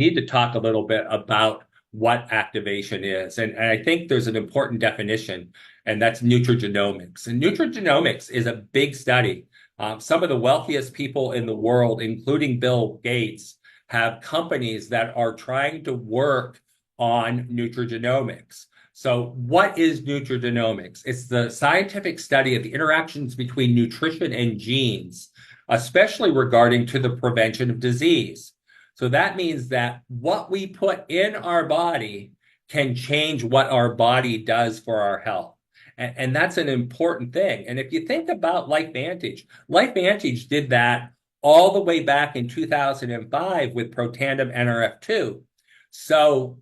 Need to talk a little bit about what activation is. And I think there's an important definition, and that's nutrigenomics. And nutrigenomics is a big study. Some of the wealthiest people in the world, including Bill Gates, have companies that are trying to work on nutrigenomics. So, what is nutrigenomics? It's the scientific study of the interactions between nutrition and genes, especially regarding to the prevention of disease. So that means that what we put in our body can change what our body does for our health. And that's an important thing. And if you think about LifeVantage did that all the way back in 2005 with Protandim NRF2. So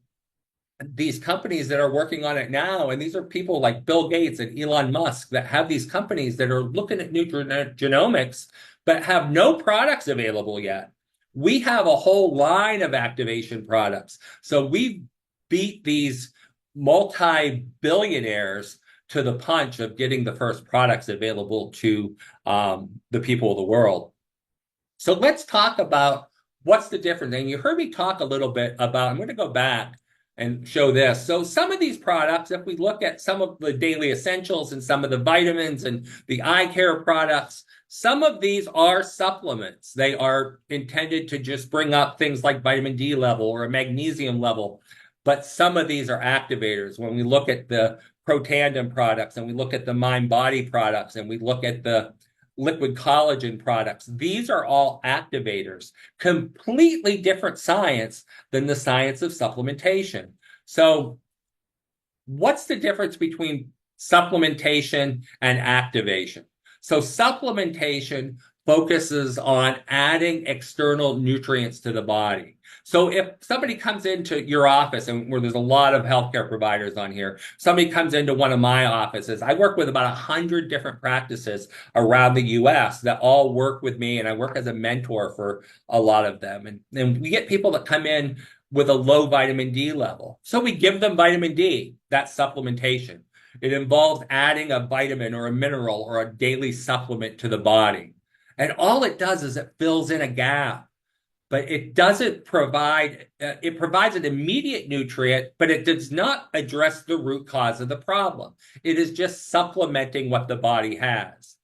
these companies that are working on it now, and these are people like Bill Gates and Elon Musk that have these companies that are looking at nutrigenomics, but have no products available yet. We have a whole line of activation products. So we beat these multi-billionaires to the punch of getting the first products available to the people of the world. So let's talk about what's the difference. And you heard me talk a little bit about, I'm going to go back and show this. So some of these products, if we look at some of the daily essentials and some of the vitamins and the eye care products, some of these are supplements. They are intended to just bring up things like vitamin D level or a magnesium level. But some of these are activators. When we look at the Protandim products and we look at the Mind Body products and we look at the liquid collagen products, these are all activators. Completely different science than the science of supplementation. So what's the difference between supplementation and activation? So supplementation focuses on adding external nutrients to the body. So if somebody comes into your office, and where there's a lot of healthcare providers on here, somebody comes into one of my offices, I work with about 100 different practices around the US that all work with me, and I work as a mentor for a lot of them. And we get people that come in with a low vitamin D level. So we give them vitamin D, that's supplementation. It involves adding a vitamin or a mineral or a daily supplement to the body. And all it does is it fills in a gap, but it doesn't provide, it provides an immediate nutrient, but it does not address the root cause of the problem. It is just supplementing what the body has.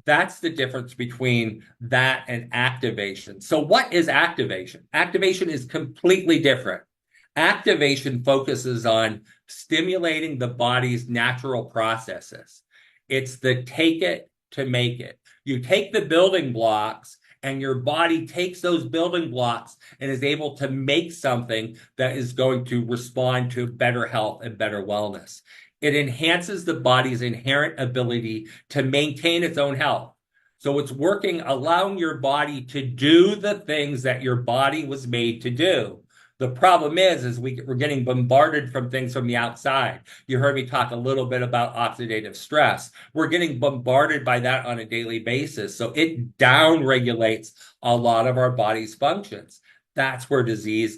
That's the difference between that and activation. So what is activation? Activation is completely different. Activation focuses on stimulating the body's natural processes. It's the take it to make it. You take the building blocks and your body takes those building blocks and is able to make something that is going to respond to better health and better wellness. It enhances the body's inherent ability to maintain its own health. So it's working, allowing your body to do the things that your body was made to do. The problem is we're getting bombarded from things from the outside. You heard me talk a little bit about oxidative stress. We're getting bombarded by that on a daily basis. So it downregulates a lot of our body's functions. That's where disease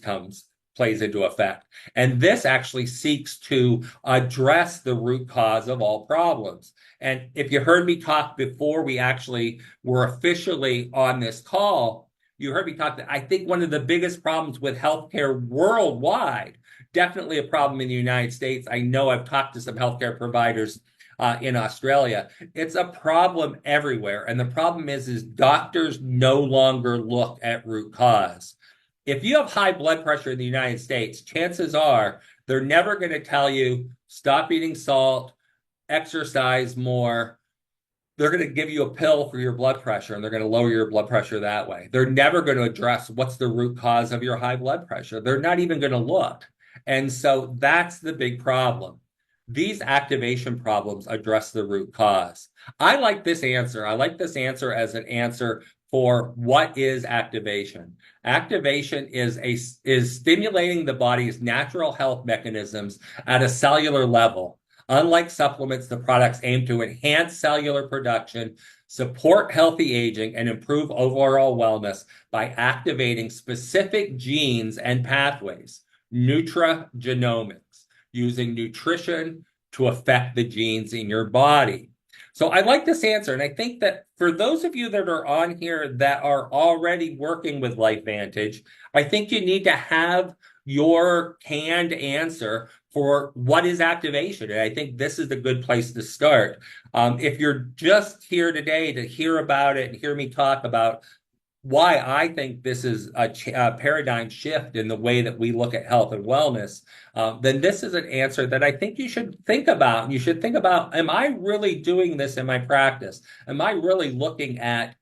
plays into effect. And this actually seeks to address the root cause of all problems. And if you heard me talk before we actually were officially on this call, you heard me talk that I think one of the biggest problems with healthcare worldwide, definitely a problem in the United States. I know I've talked to some healthcare providers in Australia. It's a problem everywhere. And the problem is doctors no longer look at root cause. If you have high blood pressure in the United States, chances are they're never going to tell you stop eating salt, exercise more. They're going to give you a pill for your blood pressure and they're going to lower your blood pressure that way. They're never going to address what's the root cause of your high blood pressure. They're not even going to look. And so that's the big problem. These activation problems address the root cause. I like this answer. I like this answer as an answer for what is activation. Activation is stimulating the body's natural health mechanisms at a cellular level. Unlike supplements, the products aim to enhance cellular production, support healthy aging, and improve overall wellness by activating specific genes and pathways. Nutrigenomics, using nutrition to affect the genes in your body. So I like this answer. And I think that for those of you that are on here that are already working with LifeVantage, I think you need to have your canned answer for what is activation. And I think this is a good place to start. If you're just here today to hear about it and hear me talk about why I think this is a paradigm shift in the way that we look at health and wellness, then this is an answer that I think you should think about. You should think about, am I really doing this in my practice? Am I really looking at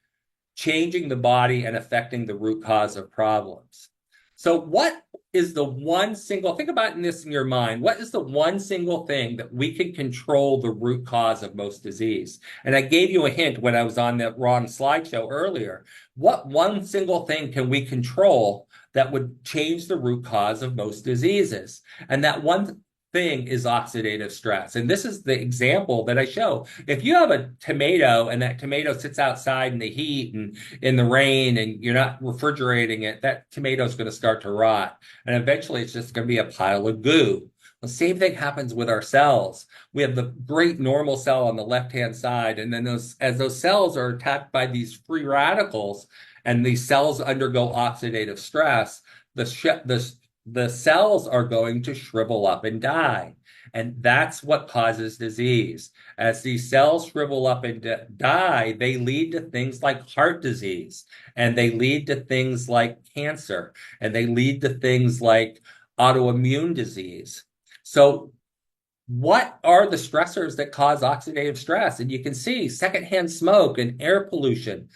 changing the body and affecting the root cause of problems? So what is the one single, think about this in your mind, what is the one single thing that we can control the root cause of most disease? And I gave you a hint when I was on that wrong slideshow earlier. What one single thing can we control that would change the root cause of most diseases? And that one thing is oxidative stress. And this is the example that I show. If you have a tomato and that tomato sits outside in the heat and in the rain and you're not refrigerating it, that tomato is going to start to rot. And eventually it's just going to be a pile of goo. The same thing happens with our cells. We have the great normal cell on the left-hand side, and then as those cells are attacked by these free radicals and these cells undergo oxidative stress, the cells are going to shrivel up and die. And that's what causes disease. As these cells shrivel up and die, they lead to things like heart disease, and they lead to things like cancer, and they lead to things like autoimmune disease. So what are the stressors that cause oxidative stress? And you can see secondhand smoke and air pollution.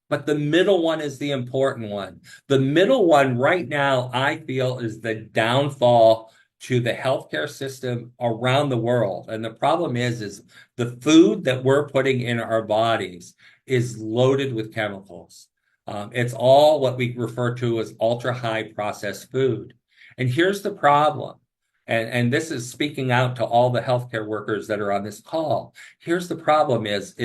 But the middle one is the important one. The middle one right now, I feel, is the downfall to the healthcare system around the world. And the problem is the food that we're putting in our bodies is loaded with chemicals. It's all what we refer to as ultra high processed food. And here's the problem. And this is speaking out to all the healthcare workers that are on this call. Here's the problem is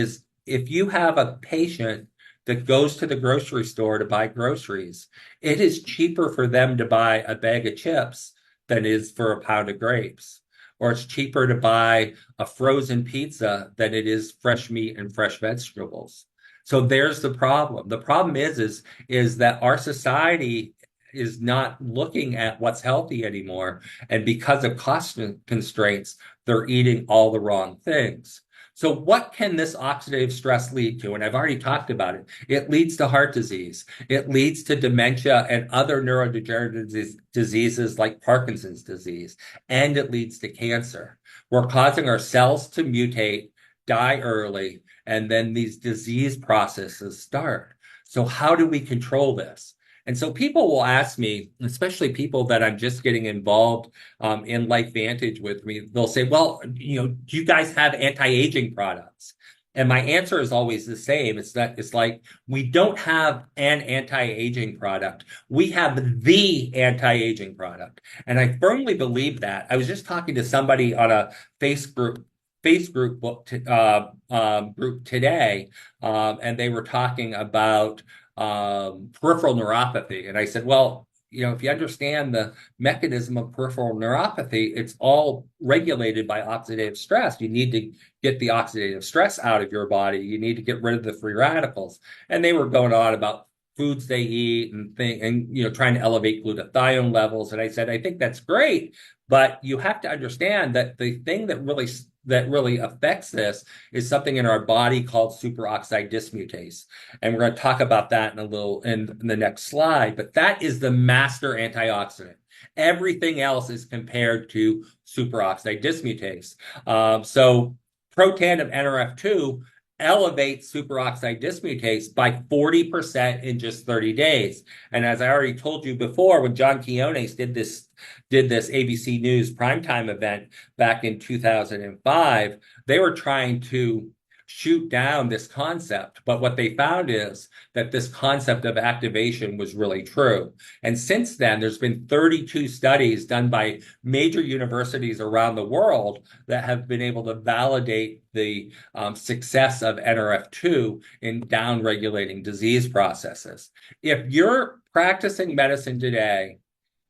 if you have a patient that goes to the grocery store to buy groceries, it is cheaper for them to buy a bag of chips than it is for a pound of grapes. Or it's cheaper to buy a frozen pizza than it is fresh meat and fresh vegetables. So there's the problem. The problem is that our society is not looking at what's healthy anymore. And because of cost constraints, they're eating all the wrong things. So what can this oxidative stress lead to? And I've already talked about it. It leads to heart disease. It leads to dementia and other neurodegenerative diseases like Parkinson's disease. And it leads to cancer. We're causing our cells to mutate, die early, and then these disease processes start. So how do we control this? And so people will ask me, especially people that I'm just getting involved in LifeVantage with me, they'll say, well, do you guys have anti-aging products? And my answer is always the same. It's like we don't have an anti-aging product. We have the anti-aging product. And I firmly believe that. I was just talking to somebody on a Facebook group today, and they were talking about peripheral neuropathy. And I said, well, if you understand the mechanism of peripheral neuropathy, it's all regulated by oxidative stress. You need to get the oxidative stress out of your body. You need to get rid of the free radicals. And they were going on about foods they eat and trying to elevate glutathione levels. And I said, I think that's great, but you have to understand that the thing that really affects this is something in our body called superoxide dismutase. And we're going to talk about that in the next slide, but that is the master antioxidant. Everything else is compared to superoxide dismutase. So protandim NRF2 elevates superoxide dismutase by 40% in just 30 days. And as I already told you before, when John Quinones did this ABC News primetime event back in 2005, they were trying to shoot down this concept. But what they found is that this concept of activation was really true. And since then, there's been 32 studies done by major universities around the world that have been able to validate the success of NRF2 in down-regulating disease processes. If you're practicing medicine today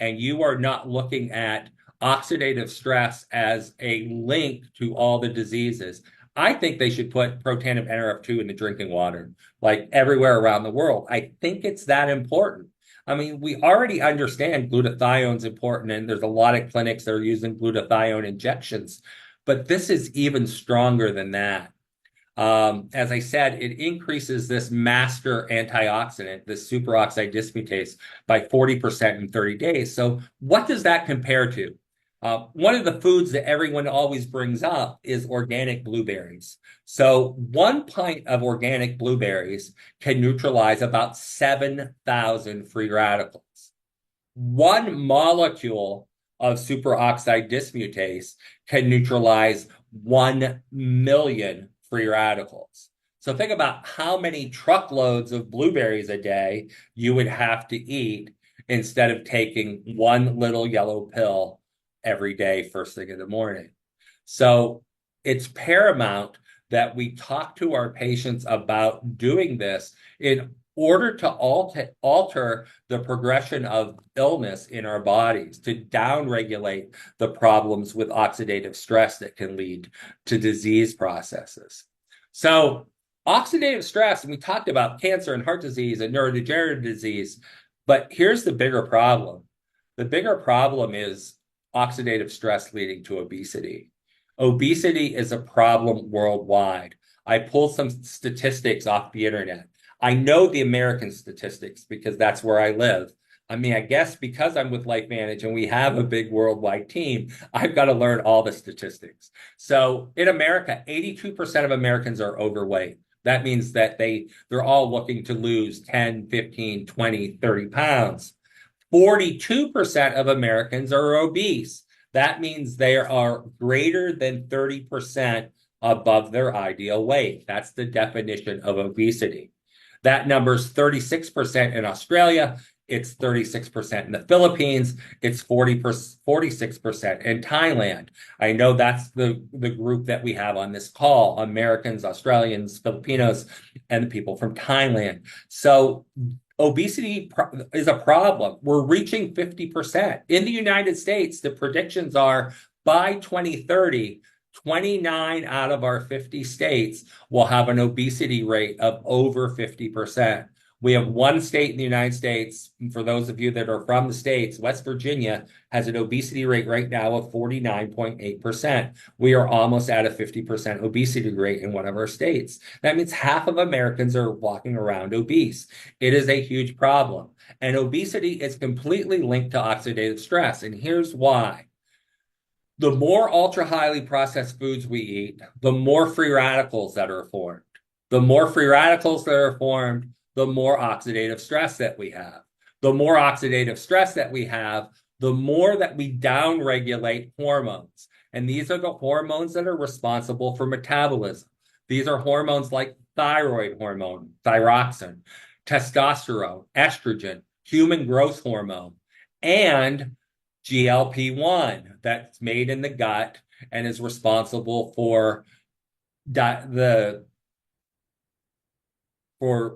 and you are not looking at oxidative stress as a link to all the diseases, I think they should put protandim NRF2 in the drinking water, like everywhere around the world. I think it's that important. I mean, we already understand glutathione is important, and there's a lot of clinics that are using glutathione injections, but this is even stronger than that. As I said, it increases this master antioxidant, this superoxide dismutase, by 40% in 30 days. So what does that compare to? One of the foods that everyone always brings up is organic blueberries. So 1 pint of organic blueberries can neutralize about 7,000 free radicals. 1 molecule of superoxide dismutase can neutralize 1 million free radicals. So think about how many truckloads of blueberries a day you would have to eat instead of taking one little yellow pill every day first thing in the morning. So it's paramount that we talk to our patients about doing this in order to alter the progression of illness in our bodies, to downregulate the problems with oxidative stress that can lead to disease processes. So oxidative stress, and we talked about cancer and heart disease and neurodegenerative disease, but here's the bigger problem. The bigger problem is oxidative stress leading to obesity. Obesity is a problem worldwide. I pulled some statistics off the internet. I know the American statistics because that's where I live. I mean, I guess because I'm with LifeVantage and we have a big worldwide team, I've got to learn all the statistics. So in America, 82% of Americans are overweight. That means that they're all looking to lose 10, 15, 20, 30 pounds. 42% of Americans are obese. That means they are greater than 30% above their ideal weight. That's the definition of obesity. That number's 36% in Australia. It's 36% in the Philippines. It's 46% in Thailand. I know that's the group that we have on this call, Americans, Australians, Filipinos, and the people from Thailand. So obesity is a problem. We're reaching 50%. In the United States, the predictions are by 2030, 29 out of our 50 states will have an obesity rate of over 50%. We have one state in the United States, for those of you that are from the states, West Virginia has an obesity rate right now of 49.8%. We are almost at a 50% obesity rate in one of our states. That means half of Americans are walking around obese. It is a huge problem. And obesity is completely linked to oxidative stress. And here's why. The more ultra highly processed foods we eat, the more free radicals that are formed. The more free radicals that are formed, the more oxidative stress that we have. The more oxidative stress that we have, the more that we downregulate hormones. And these are the hormones that are responsible for metabolism. These are hormones like thyroid hormone, thyroxine, testosterone, estrogen, human growth hormone, and GLP-1 that's made in the gut and is responsible for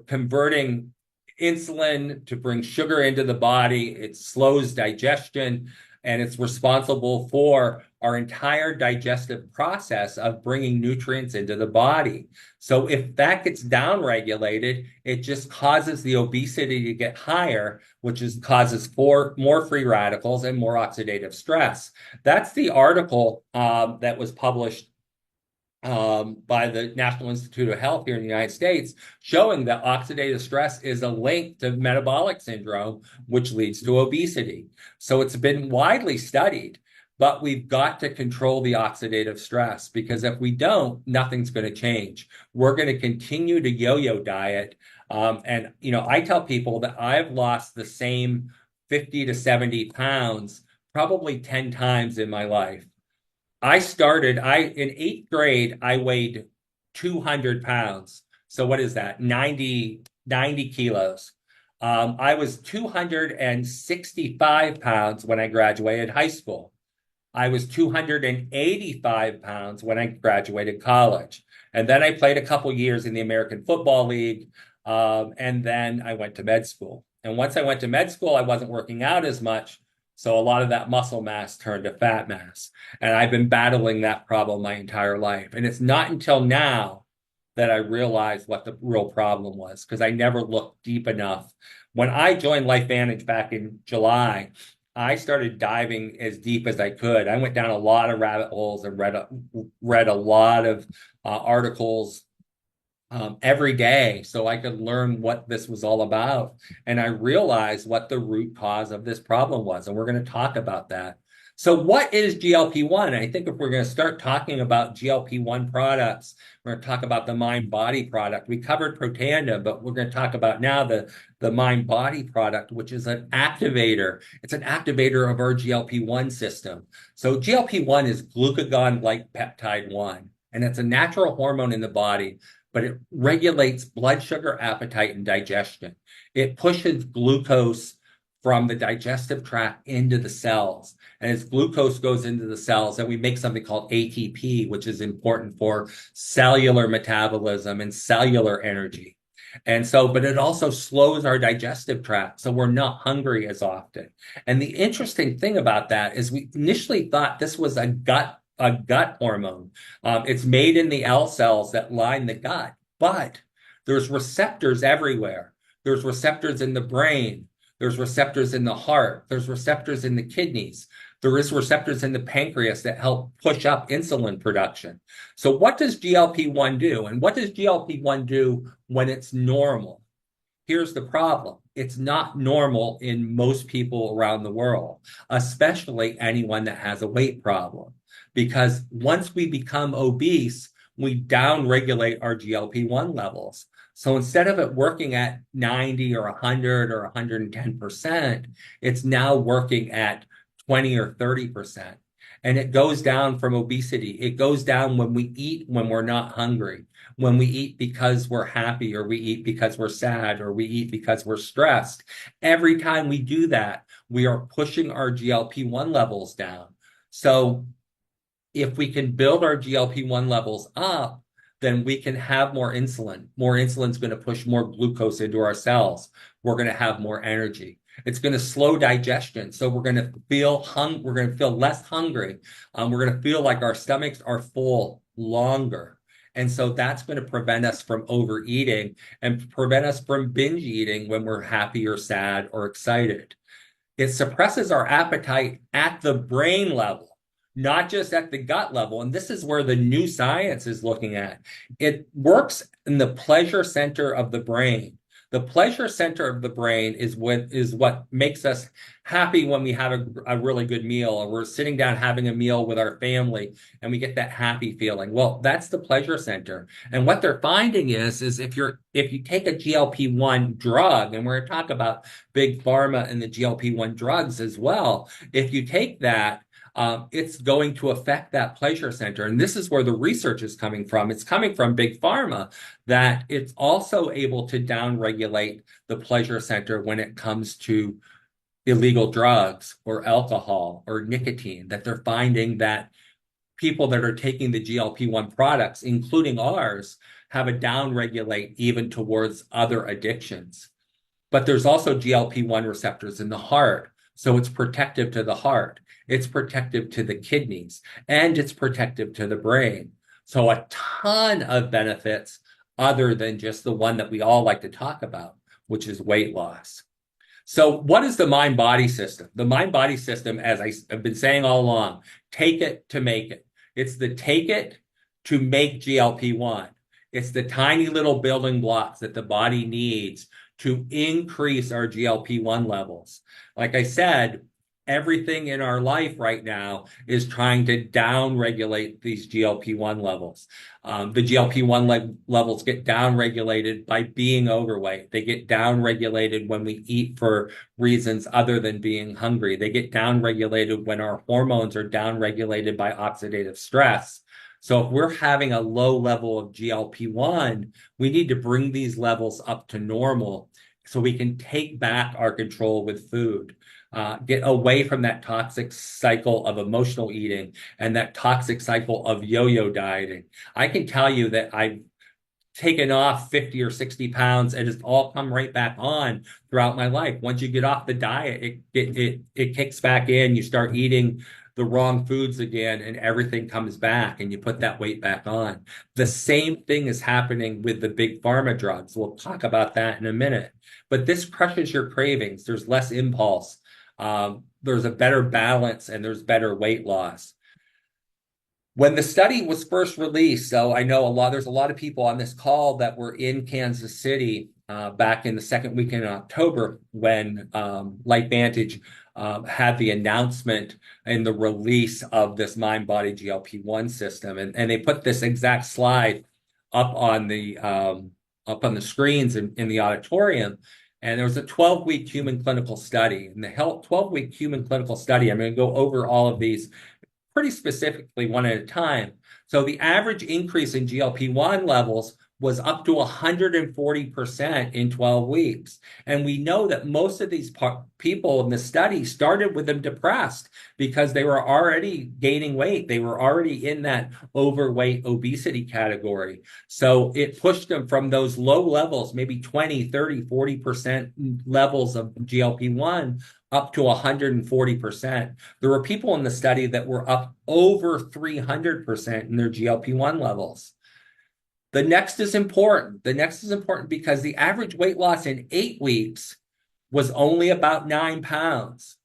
converting insulin to bring sugar into the body. It slows digestion, and it's responsible for our entire digestive process of bringing nutrients into the body. So if that gets downregulated, it just causes the obesity to get higher, which causes more free radicals and more oxidative stress. That's the article that was published by the National Institute of Health here in the United States, showing that oxidative stress is a link to metabolic syndrome, which leads to obesity. So it's been widely studied, but we've got to control the oxidative stress, because if we don't, nothing's going to change. We're going to continue to yo-yo diet. And, I tell people that I've lost the same 50 to 70 pounds probably 10 times in my life. In 8th grade, I weighed 200 pounds. So what is that? 90 kilos. I was 265 pounds when I graduated high school. I was 285 pounds when I graduated college. And then I played a couple years in the American Football League. And then I went to med school. And once I went to med school, I wasn't working out as much. So a lot of that muscle mass turned to fat mass. And I've been battling that problem my entire life. And it's not until now that I realized what the real problem was, because I never looked deep enough. When I joined LifeVantage back in July, I started diving as deep as I could. I went down a lot of rabbit holes and read a lot of articles every day so I could learn what this was all about. And I realized what the root cause of this problem was. And we're going to talk about that. So what is GLP-1? I think if we're going to start talking about GLP-1 products, we're going to talk about the mind-body product. We covered Protandim, but we're going to talk about now the mind-body product, which is an activator. It's an activator of our GLP-1 system. So GLP-1 is glucagon-like peptide 1, and it's a natural hormone in the body, but it regulates blood sugar, appetite, and digestion. It pushes glucose from the digestive tract into the cells. And as glucose goes into the cells, then we make something called ATP, which is important for cellular metabolism and cellular energy. And so, but it also slows our digestive tract, so we're not hungry as often. And the interesting thing about that is we initially thought this was a gut hormone. It's made in the L cells that line the gut, but there's receptors everywhere. There's receptors in the brain. There's receptors in the heart. There's receptors in the kidneys. There is receptors in the pancreas that help push up insulin production. So what does GLP-1 do? And what does GLP-1 do when it's normal? Here's the problem. It's not normal in most people around the world, especially anyone that has a weight problem. Because once we become obese, we downregulate our GLP-1 levels. So instead of it working at 90 or 100 or 110%, it's now working at 20 or 30%. And it goes down from obesity. It goes down when we eat when we're not hungry, when we eat because we're happy, or we eat because we're sad, or we eat because we're stressed. Every time we do that, we are pushing our GLP-1 levels down. So if we can build our GLP-1 levels up, then we can have more insulin. More insulin is going to push more glucose into our cells. We're going to have more energy. It's going to slow digestion. So we're going to feel we're going to feel less hungry. We're going to feel like our stomachs are full longer. And so that's going to prevent us from overeating and prevent us from binge eating when we're happy or sad or excited. It suppresses our appetite at the brain level, not just at the gut level. And this is where the new science is looking at. It works in the pleasure center of the brain. The pleasure center of the brain is what makes us happy when we have a really good meal, or we're sitting down having a meal with our family and we get that happy feeling. Well, that's the pleasure center. And what they're finding is if you take a GLP-1 drug, and we're going to talk about big pharma and the GLP-1 drugs as well, if you take that, it's going to affect that pleasure center. And this is where the research is coming from. It's coming from big pharma, that it's also able to downregulate the pleasure center when it comes to illegal drugs or alcohol or nicotine, that they're finding that people that are taking the GLP-1 products, including ours, have a downregulate even towards other addictions. But there's also GLP-1 receptors in the heart. So it's protective to the heart, it's protective to the kidneys, and it's protective to the brain. So a ton of benefits other than just the one that we all like to talk about, which is weight loss. So what is the mind-body system? The mind-body system, as I've been saying all along, take it to make it. It's the take it to make GLP-1. It's the tiny little building blocks that the body needs to increase our GLP-1 levels. Like I said, everything in our life right now is trying to down-regulate these GLP-1 levels. The GLP-1 levels get down-regulated by being overweight. They get down-regulated when we eat for reasons other than being hungry. They get down-regulated when our hormones are down-regulated by oxidative stress. So if we're having a low level of GLP-1, we need to bring these levels up to normal so we can take back our control with food, get away from that toxic cycle of emotional eating and that toxic cycle of yo-yo dieting. I can tell you that taken off 50 or 60 pounds and it's all come right back on throughout my life. Once you get off the diet, it kicks back in. You start eating the wrong foods again and everything comes back and you put that weight back on. The same thing is happening with the big pharma drugs. We'll talk about that in a minute. But this crushes your cravings. There's less impulse. There's a better balance and there's better weight loss. When the study was first released, so I know there's a lot of people on this call that were in Kansas City back in the second week in October when LifeVantage had the announcement and the release of this mind-body GLP-1 system, and they put this exact slide up on the screens in the auditorium. And there was a 12-week human clinical study. In the 12-week human clinical study, I'm going to go over all of these pretty specifically one at a time. So the average increase in GLP-1 levels was up to 140% in 12 weeks. And we know that most of these people in the study started with them depressed because they were already gaining weight. They were already in that overweight obesity category. So it pushed them from those low levels, maybe 20, 30, 40% levels of GLP-1 up to 140%. There were people in the study that were up over 300% in their GLP-1 levels. The next is important. The next is important because the average weight loss in 8 weeks was only about 9 pounds.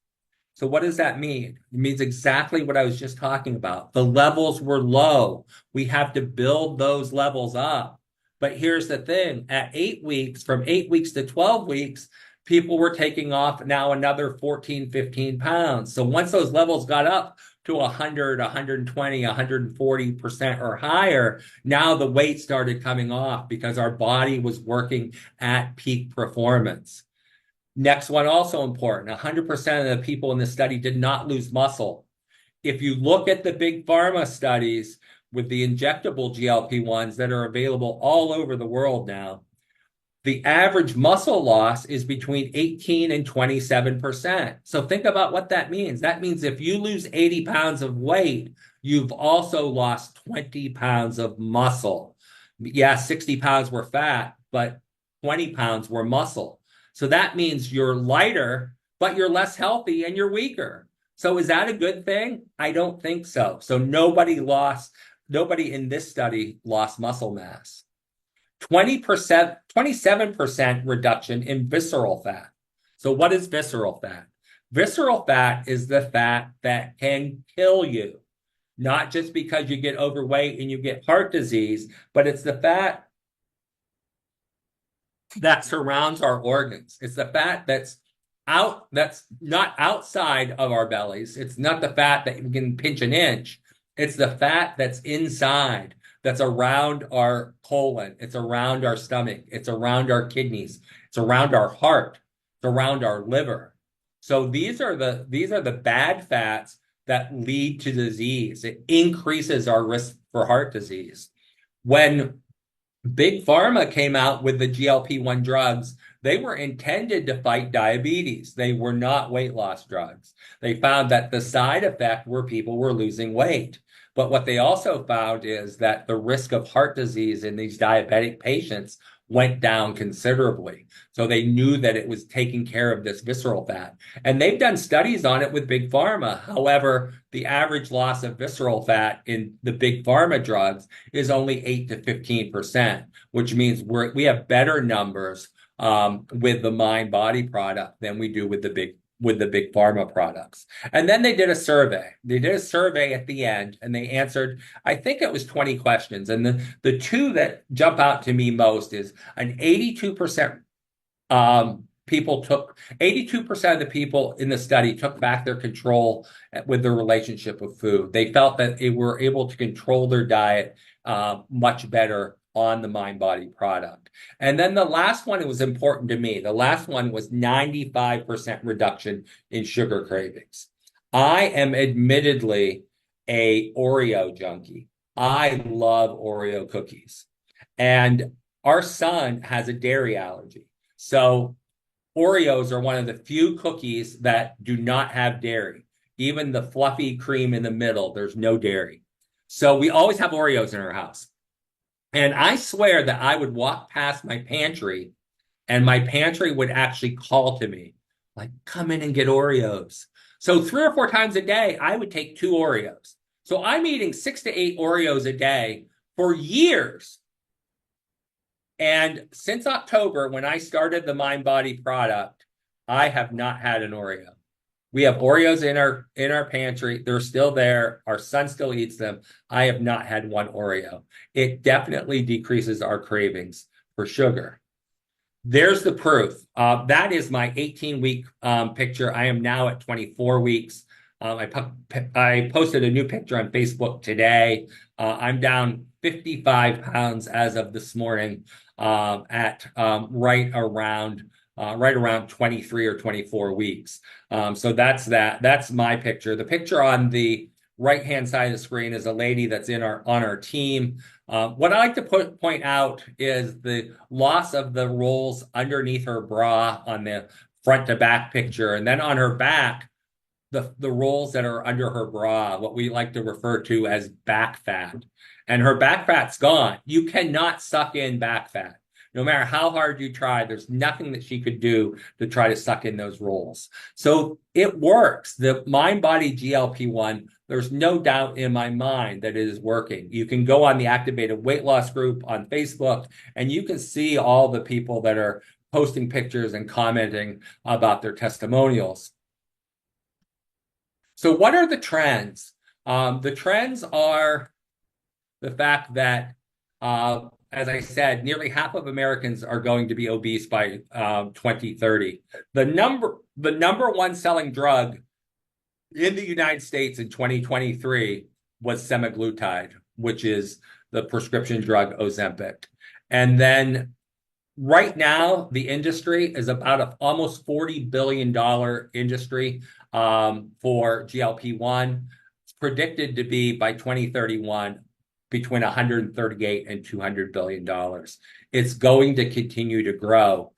So what does that mean? It means exactly what I was just talking about. The levels were low. We have to build those levels up. But here's the thing. At 8 weeks, from 8 weeks to 12 weeks, people were taking off now another 14, 15 pounds. So once those levels got up to 100, 120, 140% or higher, now the weight started coming off because our body was working at peak performance. Next one, also important, 100% of the people in the study did not lose muscle. If you look at the big pharma studies with the injectable GLP-1s that are available all over the world now, the average muscle loss is between 18 and 27%. So think about what that means. That means if you lose 80 pounds of weight, you've also lost 20 pounds of muscle. Yeah, 60 pounds were fat, but 20 pounds were muscle. So that means you're lighter, but you're less healthy and you're weaker. So is that a good thing? I don't think so. So nobody in this study lost muscle mass. 20%, 27% reduction in visceral fat. So what is visceral fat? Visceral fat is the fat that can kill you, not just because you get overweight and you get heart disease, but it's the fat that surrounds our organs. It's the fat that's not outside of our bellies. It's not the fat that you can pinch an inch. It's the fat that's inside, that's around our colon. It's around our stomach. It's around our kidneys. It's around our heart. It's around our liver. So these are the bad fats that lead to disease. It increases our risk for heart disease. When Big Pharma came out with the GLP-1 drugs, they were intended to fight diabetes. They were not weight loss drugs. They found that the side effect were people were losing weight. But what they also found is that the risk of heart disease in these diabetic patients went down considerably. So they knew that it was taking care of this visceral fat. And they've done studies on it with Big Pharma. However, the average loss of visceral fat in the Big Pharma drugs is only 8 to 15%, which means we have better numbers with the mind body product than we do with the big pharma products. And then they did a survey. They did a survey at the end and they answered, I think it was 20 questions. And the two that jump out to me most is an 82% 82% of the people in the study took back their control with their relationship with food. They felt that they were able to control their diet much better on the mind body product. And then the last one, it was important to me. The last one was 95% reduction in sugar cravings. I am admittedly a Oreo junkie. I love Oreo cookies. And our son has a dairy allergy. So Oreos are one of the few cookies that do not have dairy. Even the fluffy cream in the middle, there's no dairy. So we always have Oreos in our house. And I swear that I would walk past my pantry and my pantry would actually call to me, like, come in and get Oreos. So 3 or 4 times a day, I would take 2 Oreos. So I'm eating 6 to 8 Oreos a day for years. And since October, when I started the Mind Body product, I have not had an Oreo. We have Oreos in our pantry. They're still there. Our son still eats them. I have not had one Oreo. It definitely decreases our cravings for sugar. There's the proof. That is my 18-week picture. I am now at 24 weeks. I posted a new picture on Facebook today. I'm down 55 pounds as of this morning at right around 23 or 24 weeks. So that's that. That's my picture. The picture on the right-hand side of the screen is a lady that's on our team. What I like to point out is the loss of the rolls underneath her bra on the front to back picture, and then on her back, the rolls that are under her bra, what we like to refer to as back fat. And her back fat's gone. You cannot suck in back fat. No matter how hard you try, there's nothing that she could do to try to suck in those rolls. So it works. The Mind Body GLP-1, there's no doubt in my mind that it is working. You can go on the Activated Weight Loss group on Facebook, and you can see all the people that are posting pictures and commenting about their testimonials. So what are the trends? The trends are the fact that, as I said, nearly half of Americans are going to be obese by 2030. The number one selling drug in the United States in 2023 was semaglutide, which is the prescription drug Ozempic. And then right now, the industry is about an almost $40 billion industry for GLP-1. It's predicted to be by 2031 between 138 and $200 billion. It's going to continue to grow.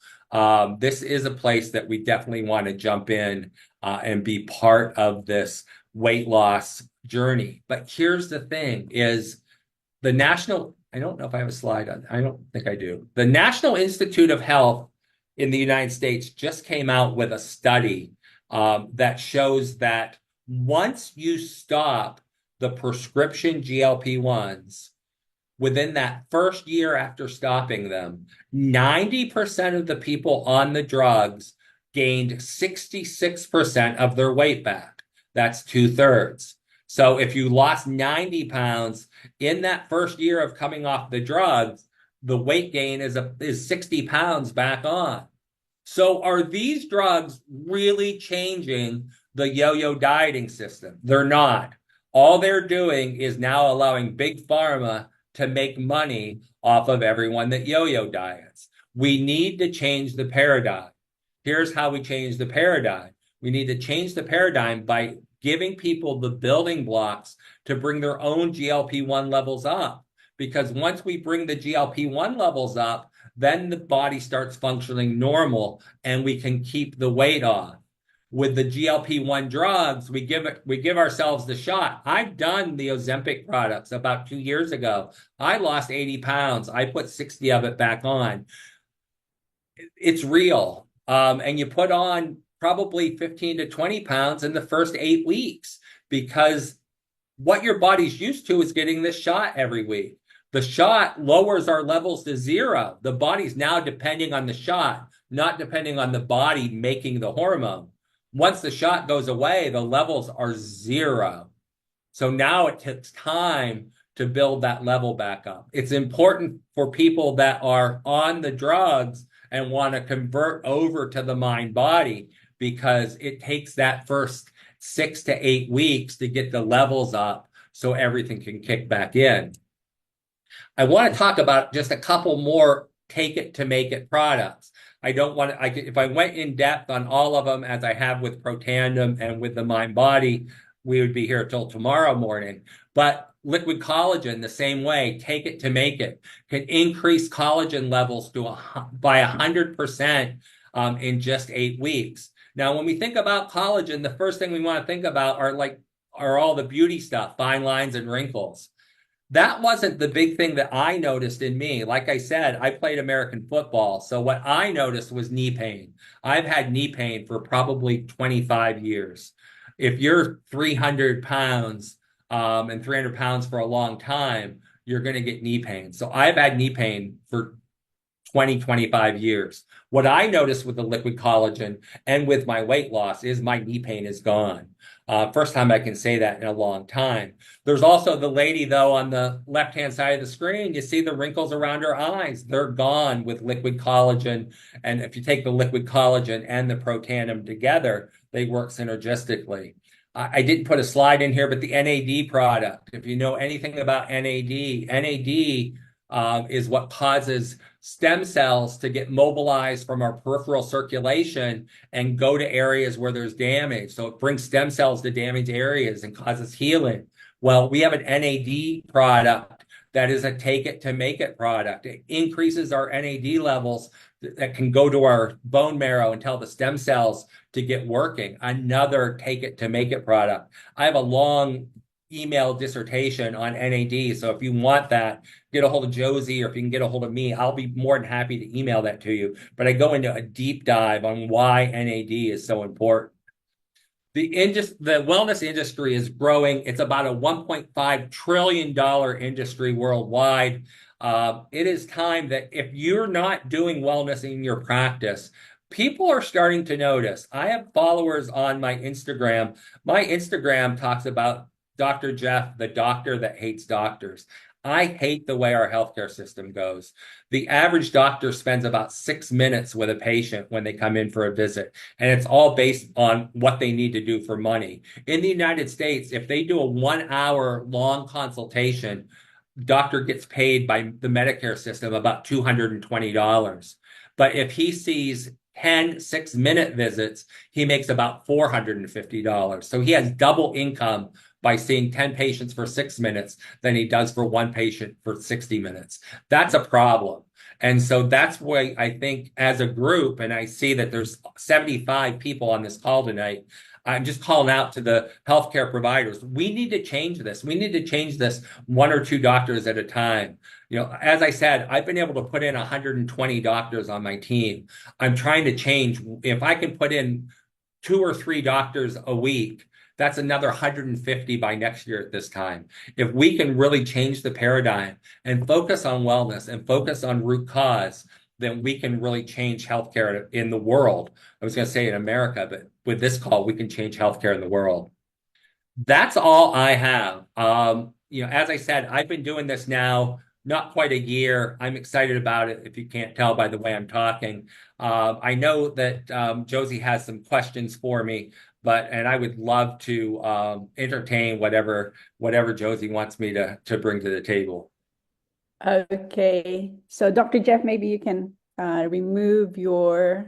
This is a place that we definitely want to jump in and be part of this weight loss journey. But here's the thing is the national, I don't know if I have a slide on, I don't think I do. The National Institute of Health in the United States just came out with a study that shows that once you stop the prescription GLP-1s, within that first year after stopping them, 90% of the people on the drugs gained 66% of their weight back. That's 2/3. So if you lost 90 pounds in that first year of coming off the drugs, the weight gain is 60 pounds back on. So are these drugs really changing the yo-yo dieting system? They're not. All they're doing is now allowing big pharma to make money off of everyone that yo-yo diets. We need to change the paradigm. Here's how we change the paradigm. We need to change the paradigm by giving people the building blocks to bring their own GLP-1 levels up. Because once we bring the GLP-1 levels up, then the body starts functioning normal and we can keep the weight off. With the GLP-1 drugs, we give ourselves the shot. I've done the Ozempic products about 2 years ago. I lost 80 pounds. I put 60 of it back on. It's real. And you put on probably 15 to 20 pounds in the first 8 weeks because what your body's used to is getting this shot every week. The shot lowers our levels to 0. The body's now depending on the shot, not depending on the body making the hormone. Once the shot goes away, the levels are 0. So now it takes time to build that level back up. It's important for people that are on the drugs and want to convert over to the mind body because it takes that first 6 to 8 weeks to get the levels up so everything can kick back in. I want to talk about just a couple more take it to make it products. I don't want to, if I went in depth on all of them as I have with Protandim and with the Mind Body, we would be here till tomorrow morning. But liquid collagen, the same way, take it to make it, can increase collagen levels by 100% in just 8 weeks. Now, when we think about collagen, the first thing we want to think about are all the beauty stuff, fine lines and wrinkles. That wasn't the big thing that I noticed in me. Like I said, I played American football. So what I noticed was knee pain. I've had knee pain for probably 25 years. If you're 300 pounds and 300 pounds for a long time, you're going to get knee pain. So I've had knee pain for 20, 25 years. What I noticed with the liquid collagen and with my weight loss is my knee pain is gone. First time I can say that in a long time. There's also the lady, though, on the left-hand side of the screen. You see the wrinkles around her eyes. They're gone with liquid collagen. And if you take the liquid collagen and the protandim together, they work synergistically. I didn't put a slide in here, but the NAD product, if you know anything about NAD is what causes stem cells to get mobilized from our peripheral circulation and go to areas where there's damage. So it brings stem cells to damaged areas and causes healing. Well, we have an NAD product that is a take it to make it product. It increases our NAD levels that can go to our bone marrow and tell the stem cells to get working. Another take it to make it product. I have a long email dissertation on NAD. So if you want that, get a hold of Josie, or if you can get a hold of me, I'll be more than happy to email that to you. But I go into a deep dive on why NAD is so important. The wellness industry is growing. It's about a $1.5 trillion industry worldwide. It is time that if you're not doing wellness in your practice, people are starting to notice. I have followers on my Instagram. My Instagram talks about Dr. Jeff, the doctor that hates doctors. I hate the way our healthcare system goes. The average doctor spends about 6 minutes with a patient when they come in for a visit, and it's all based on what they need to do for money. In the United States, if they do a 1 hour long consultation, doctor gets paid by the Medicare system about $220. But if he sees 10 6-minute visits, he makes about $450. So he has double income by seeing 10 patients for 6 minutes than he does for one patient for 60 minutes. That's a problem. And so that's why I think as a group, and I see that there's 75 people on this call tonight, I'm just calling out to the healthcare providers. We need to change this. We need to change this 1 or 2 doctors at a time. As I said, I've been able to put in 120 doctors on my team. I'm trying to change. If I can put in 2 or 3 doctors a week, that's another 150 by next year at this time. If we can really change the paradigm and focus on wellness and focus on root cause, then we can really change healthcare in the world. I was going to say in America, but with this call, we can change healthcare in the world. That's all I have. As I said, I've been doing this now not quite a year. I'm excited about it, if you can't tell by the way I'm talking. I know that Josie has some questions for me, and I would love to entertain whatever Josie wants me to bring to the table. Okay, so Dr. Jeff, maybe you can remove your